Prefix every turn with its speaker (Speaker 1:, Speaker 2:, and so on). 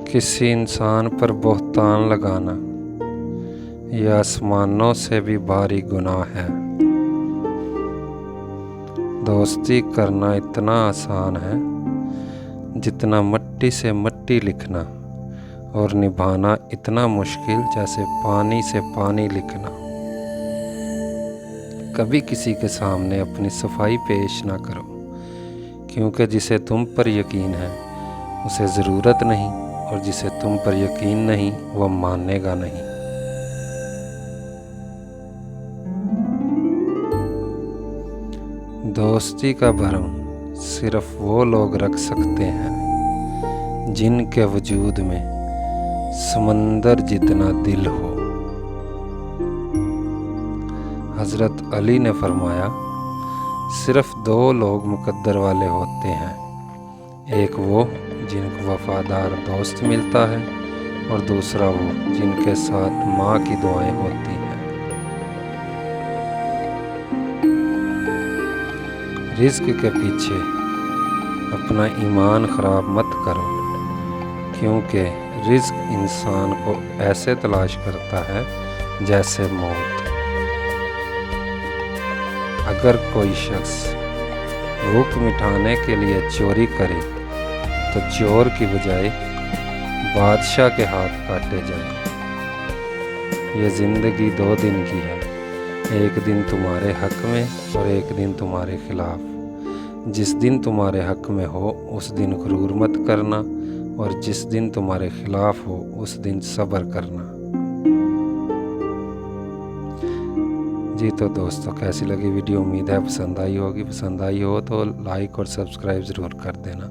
Speaker 1: किसी इंसान पर बहतान लगाना ये आसमानों से भी भारी गुनाह है। दोस्ती करना इतना आसान है जितना मिट्टी से मिट्टी लिखना, और निभाना इतना मुश्किल जैसे पानी से पानी लिखना। कभी किसी के सामने अपनी सफाई पेश ना करो, क्योंकि जिसे तुम पर यकीन है उसे ज़रूरत नहीं, और जिसे तुम पर यकीन नहीं वह मानेगा नहीं। दोस्ती का भरम सिर्फ वो लोग रख सकते हैं जिनके वजूद में समंदर जितना दिल हो। हज़रत अली ने फरमाया, सिर्फ दो लोग मुकद्दर वाले होते हैं, एक वो जिनको वफादार दोस्त मिलता है, और दूसरा वो जिनके साथ माँ की दुआएं होती हैं। रिज़्क के पीछे अपना ईमान ख़राब मत करो, क्योंकि रिज़्क इंसान को ऐसे तलाश करता है जैसे मौत। अगर कोई शख्स भूख मिटाने के लिए चोरी करे तो चोर की बजाय बादशाह के हाथ काटे जाए। ये ज़िंदगी 2 दिन की है, एक दिन तुम्हारे हक में और एक दिन तुम्हारे खिलाफ। जिस दिन तुम्हारे हक में हो उस दिन गुरूर मत करना, और जिस दिन तुम्हारे खिलाफ हो उस दिन सब्र करना। जी तो दोस्तों, कैसी लगी वीडियो? उम्मीद है पसंद आई होगी। पसंद आई हो तो लाइक और सब्सक्राइब ज़रूर कर देना।